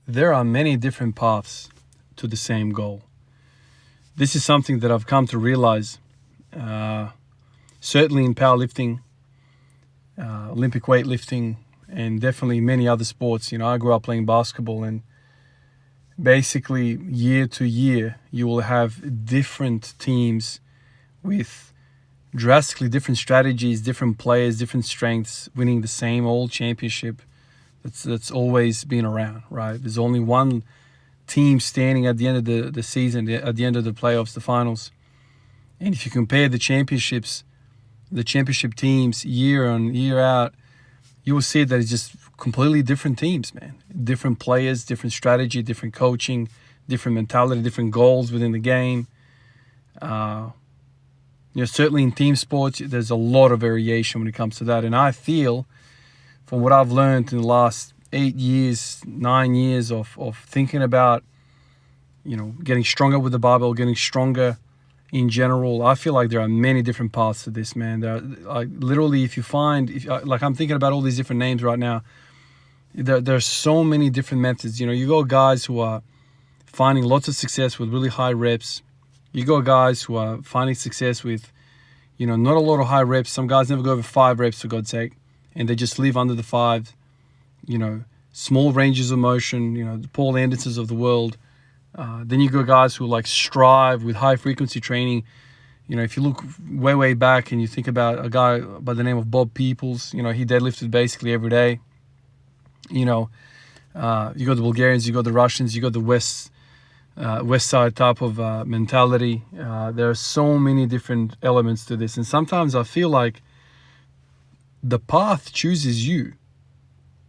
there are many different paths to the same goal. This is something that I've come to realize, certainly in powerlifting, Olympic weightlifting, and definitely many other sports. I grew up playing basketball, and basically year to year, you will have different teams with drastically different strategies, different players, different strengths, winning the same old championship that's always been around, right? There's only one team standing at the end of the season, at the end of the playoffs, the finals. And if you compare the championship teams year on year out, you will see that it's just completely different teams, man. Different players, different strategy, different coaching, different mentality, different goals within the game. Certainly in team sports, there's a lot of variation when it comes to that. And I feel, from what I've learned in the last 8 years, 9 years of thinking about, getting stronger with the barbell, getting stronger in general, I feel like there are many different paths to this, man. There are, literally, I'm thinking about all these different names right now. There are so many different methods. You got guys who are finding lots of success with really high reps. You got guys who are finding success with, not a lot of high reps. Some guys never go over 5 reps, for God's sake, and they just live under the 5. Small ranges of motion, the Paul Andersons of the world. Then you got guys who strive with high frequency training. If you look way back and you think about a guy by the name of Bob Peoples, he deadlifted basically every day. You got the Bulgarians, you got the Russians, you got the West side type of mentality. There are so many different elements to this, and sometimes I feel like the path chooses you.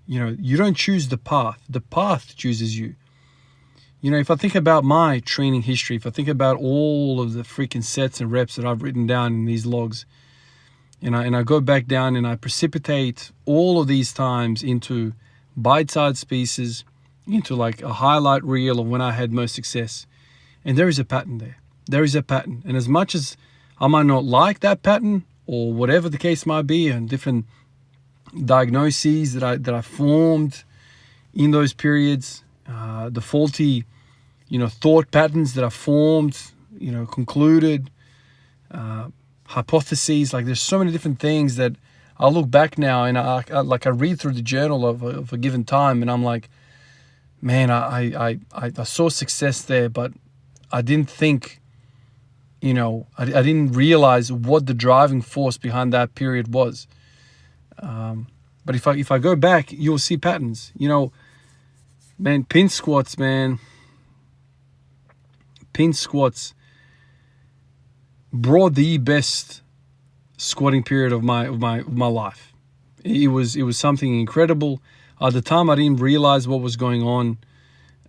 You don't choose the path chooses you. If I think about my training history, if I think about all of the freaking sets and reps that I've written down in these logs, and I go back down and I precipitate all of these times into bite-sized pieces, into a highlight reel of when I had most success. And there is a pattern there. There is a pattern. And as much as I might not like that pattern, or whatever the case might be, and different diagnoses that I formed in those periods, the faulty, thought patterns that I formed, concluded, hypotheses. There's so many different things that I look back now and I read through the journal of a given time, and I'm like, man, I saw success there, but I didn't think, I didn't realize what the driving force behind that period was. But if I go back, you'll see patterns. Man, pin squats, man. Pin squats brought the best squatting period of my life. It was something incredible. At the time, I didn't realize what was going on.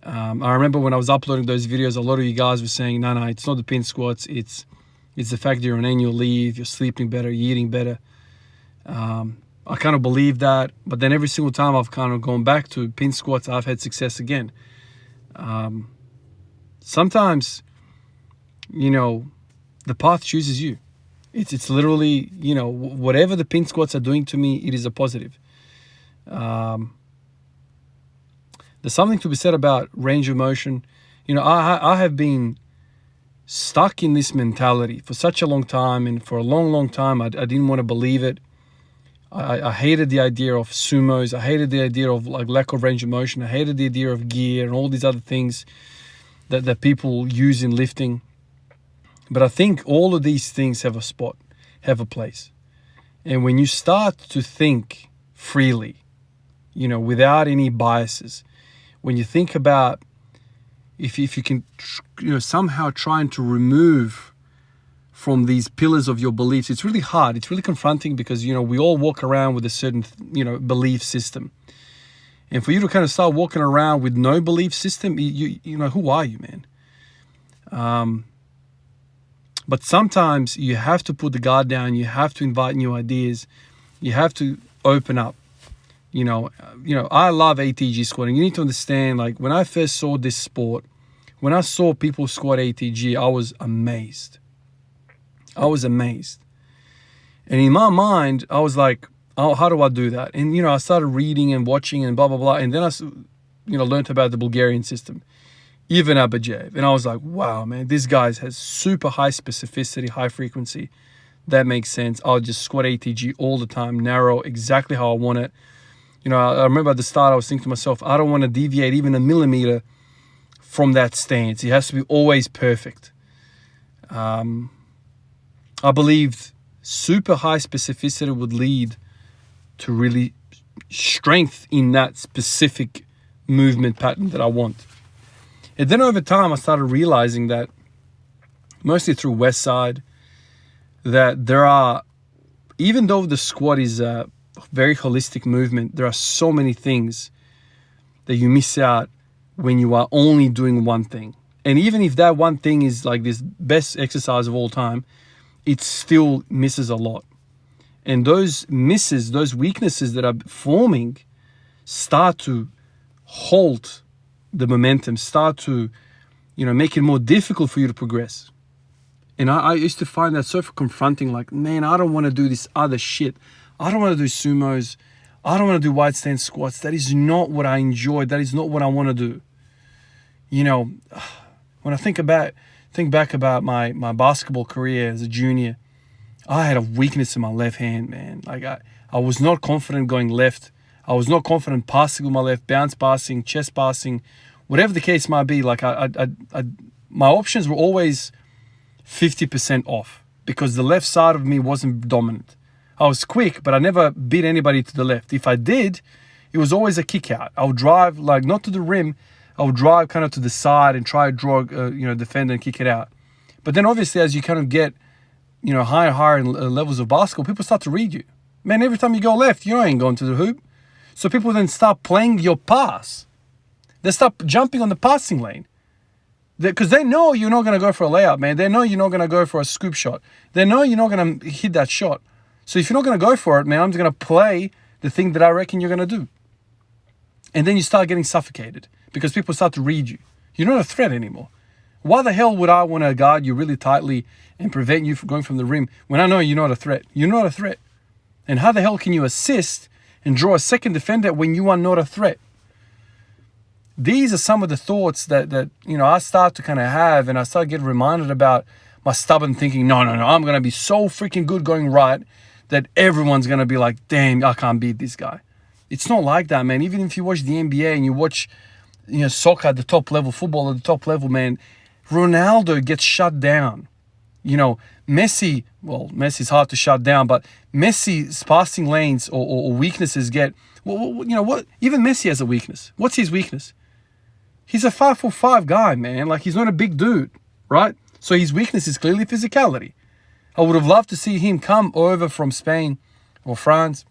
I remember when I was uploading those videos, a lot of you guys were saying, no, it's not the pin squats. It's the fact that you're on annual leave, you're sleeping better, you're eating better. I kind of believe that, but then every single time I've kind of gone back to pin squats, I've had success again. Sometimes, the path chooses you. It's literally, whatever the pin squats are doing to me, it is a positive. There's something to be said about range of motion. I have been stuck in this mentality for such a long time, and for a long time, I didn't want to believe it. I hated the idea of sumos. I hated the idea of lack of range of motion. I hated the idea of gear and all these other things that people use in lifting. But I think all of these things have a spot, have a place. And when you start to think freely, without any biases, when you think about if you can, somehow trying to remove from these pillars of your beliefs, it's really hard. It's really confronting because, we all walk around with a certain, belief system. And for you to kind of start walking around with no belief system, who are you, man? But sometimes you have to put the guard down. You have to invite new ideas. You have to open up. I love ATG squatting. You need to understand, when I first saw this sport, when I saw people squat ATG, I was amazed. And in my mind, I was like, oh, how do I do that? And, I started reading and watching and blah, blah, blah. And then learned about the Bulgarian system, Ivan Abajev. And I was like, wow, man, this guy has super high specificity, high frequency. That makes sense. I'll just squat ATG all the time, narrow, exactly how I want it. I remember at the start, I was thinking to myself, I don't want to deviate even a millimeter from that stance. It has to be always perfect. I believed super high specificity would lead to really strength in that specific movement pattern that I want. And then over time, I started realizing that, mostly through Westside, that there are, even though the squat is a very holistic movement, there are so many things that you miss out when you are only doing one thing. And even if that one thing is like this best exercise of all time, it still misses a lot. And those misses, those weaknesses that are forming, start to halt the momentum, start to, make it more difficult for you to progress. And I used to find that so confronting, like, man, I don't want to do this other shit. I don't want to do sumos. I don't want to do wide stance squats. That is not what I enjoy. That is not what I want to do. When I think back about my basketball career as a junior, I had a weakness in my left hand, man. Like I was not confident going left. I was not confident passing with my left, bounce passing, chest passing, whatever the case might be. Like my options were always 50% off because the left side of me wasn't dominant. I was quick, but I never beat anybody to the left. If I did, it was always a kick out. I would drive, like, not to the rim. I would drive kind of to the side and try to draw, defend and kick it out. But then obviously as you kind of get, higher and higher levels of basketball, people start to read you. Man, every time you go left, you ain't going to the hoop. So people then start playing your pass. They start jumping on the passing lane. Because they know you're not going to go for a layup, man. They know you're not going to go for a scoop shot. They know you're not going to hit that shot. So if you're not going to go for it, man, I'm just going to play the thing that I reckon you're going to do. And then you start getting suffocated because people start to read you. You're not a threat anymore. Why the hell would I want to guard you really tightly and prevent you from going from the rim when I know you're not a threat? You're not a threat. And how the hell can you assist and draw a second defender when you are not a threat? These are some of the thoughts that I start to kind of have, and I start getting reminded about my stubborn thinking, no, I'm going to be so freaking good going right that everyone's going to be like, damn, I can't beat this guy. It's not like that, man. Even if you watch the NBA and you watch soccer at the top level, football at the top level, man, Ronaldo gets shut down. Messi's hard to shut down, but Messi's passing lanes or weaknesses get, what? Even Messi has a weakness. What's his weakness? He's a 5'5" guy, man. Like, he's not a big dude, right? So his weakness is clearly physicality. I would have loved to see him come over from Spain or France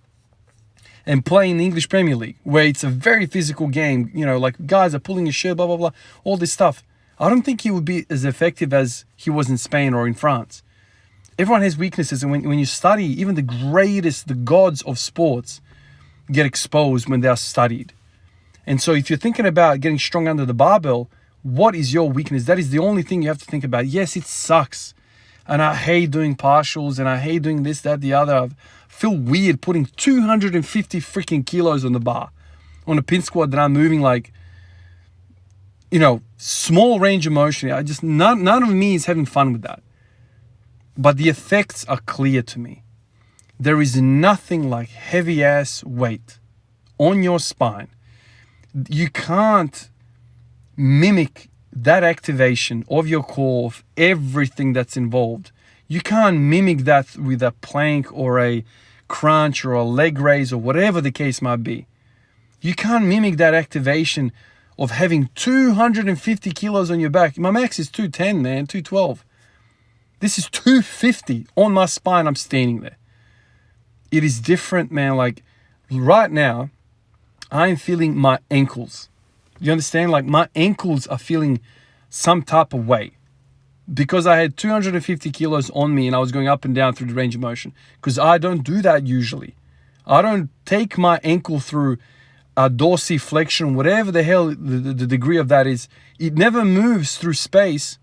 and play in the English Premier League, where it's a very physical game. Like, guys are pulling your shirt, blah, blah, blah, all this stuff. I don't think he would be as effective as he was in Spain or in France. Everyone has weaknesses, and when you study, even the gods of sports get exposed when they are studied. And so if you're thinking about getting strong under the barbell, what is your weakness? That is the only thing you have to think about. Yes, it sucks. And I hate doing partials, and I hate doing this, that, the other. I feel weird putting 250 freaking kilos on the bar on a pin squat that I'm moving like, small range of motion. None of me is having fun with that. But the effects are clear to me. There is nothing like heavy ass weight on your spine. You can't mimic that activation of your core, of everything that's involved. You can't mimic that with a plank or a crunch or a leg raise or whatever the case might be. You can't mimic that activation of having 250 kilos on your back. My max is 210, man, 212. This is 250 on my spine. I'm standing there. It is different, man. Like, right now, I'm feeling my ankles. You understand? Like, my ankles are feeling some type of way because I had 250 kilos on me and I was going up and down through the range of motion, because I don't do that usually. I don't take my ankle through a dorsiflexion, whatever the hell the degree of that is. It never moves through space,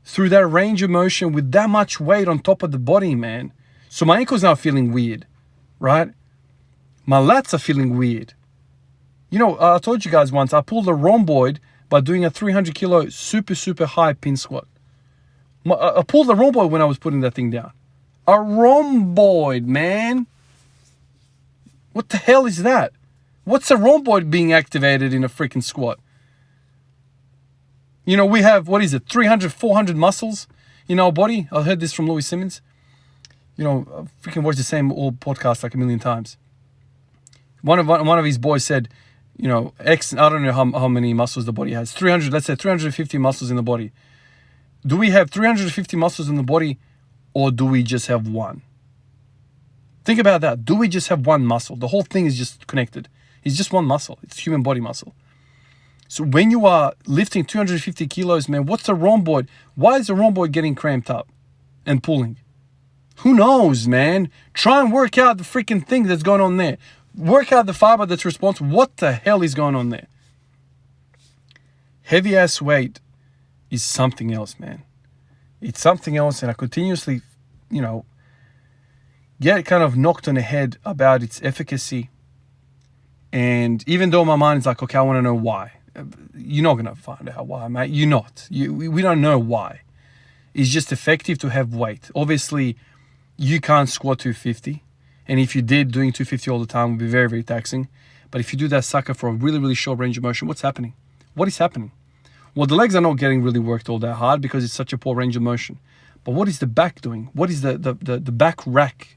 through that range of motion with that much weight on top of the body, man. So my ankle's now feeling weird, right? My lats are feeling weird. You know, I told you guys once, I pulled a rhomboid by doing a 300 kilo super high pin squat. I pulled a rhomboid when I was putting that thing down. A rhomboid, man. What the hell is that? What's a rhomboid being activated in a freaking squat? You know, we have, 300, 400 muscles in our body. I heard this from Louis Simmons. You know, I freaking watched the same old podcast like a million times. One of his boys said, you know, I don't know how many muscles the body has. 300, let's say 350 muscles in the body. Do we have 350 muscles in the body, or do we just have one? Think about that. Do we just have one muscle? The whole thing is just connected. It's just one muscle. It's human body muscle. So when you are lifting 250 kilos, man, what's a rhomboid? Why is the rhomboid getting cramped up and pulling? Who knows, man? Try and work out the freaking thing that's going on there. Work out the fiber that's responsible. What the hell is going on there? Heavy ass weight is something else, man. It's something else, and I continuously, you know, get kind of knocked on the head about its efficacy. And even though my mind is like, okay, I want to know why. You're not going to find out why, mate. You're not. We don't know why. It's just effective to have weight. Obviously, you can't squat 250. And if you did, doing 250 all the time would be very taxing. But if you do that sucker for a really short range of motion, what's happening? What is happening? Well, the legs are not getting really worked all that hard because it's such a poor range of motion. But what is the back doing? What is the back rack?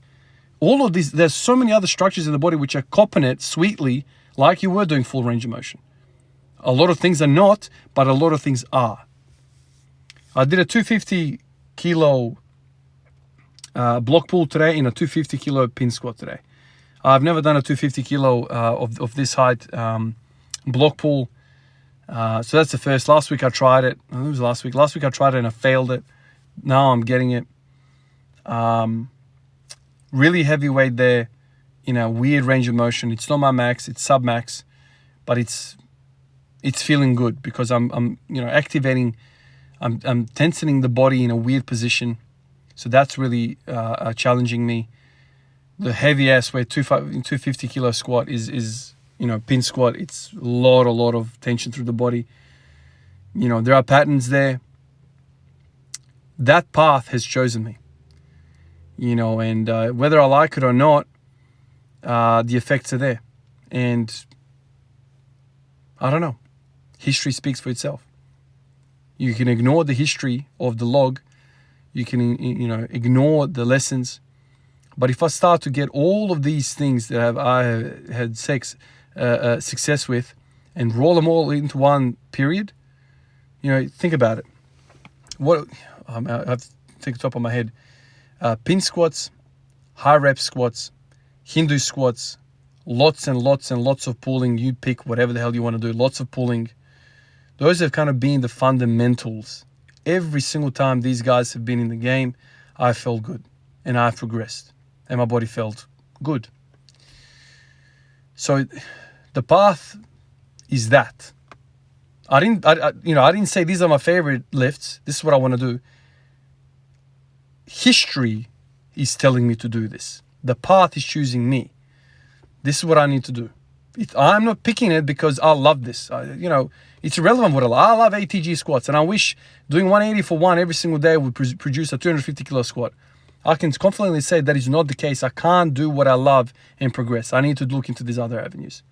All of these, there's so many other structures in the body which are copping it sweetly like you were doing full range of motion. A lot of things are not, but a lot of things are. I did a 250 kilo block pull today in a 250 kilo pin squat today. I've never done a 250 kilo of this height block pull. So that's the first. Last week I tried it. It was last week. Last week I tried it and I failed it. Now I'm getting it. Really heavy weight there in a weird range of motion. It's not my max. It's sub max, but it's feeling good because I'm you know, activating. I'm tensioning the body in a weird position. So that's really challenging me. The heavy ass weight 250 kilo squat is you know, pin squat. It's a lot of tension through the body. You know, there are patterns there. That path has chosen me. You know, and whether I like it or not, the effects are there. And I don't know. History speaks for itself. You can ignore the history of the log. You can, you know, ignore the lessons. But if I start to get all of these things that I have had success with and roll them all into one period, you know, think about it. What I have to think the top of my head. Pin squats, high rep squats, Hindu squats, lots and lots of pulling. You pick whatever the hell you want to do. Lots of pulling. Those have kind of been the fundamentals. Every single time these guys have been in the game, I felt good and I've progressed and my body felt good. So the path is that. I didn't say these are my favorite lifts. This is what I want to do. History is telling me to do this. The path is choosing me. This is what I need to do. I'm not picking it because I love this. You know, it's irrelevant what I love. I love ATG squats, and I wish doing 180 for one every single day would produce a 250 kilo squat. I can confidently say that is not the case. I can't do what I love and progress. I need to look into these other avenues.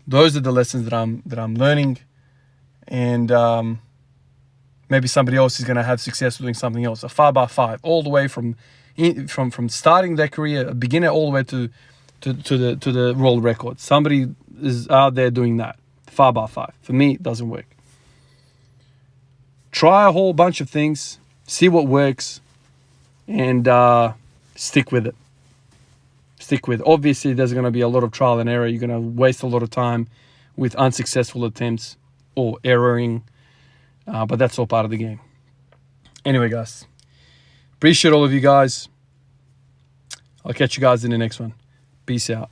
Those are the lessons that I'm learning, and maybe somebody else is going to have success doing something else. A 5x5, all the way from starting their career, a beginner, all the way to the world record. Somebody is out there doing that. 5x5. For me, it doesn't work. Try a whole bunch of things, see what works, and stick with it. Stick with it. Obviously, there's going to be a lot of trial and error. You're going to waste a lot of time with unsuccessful attempts or erroring, but that's all part of the game. Anyway, guys, appreciate all of you guys. I'll catch you guys in the next one. Peace out.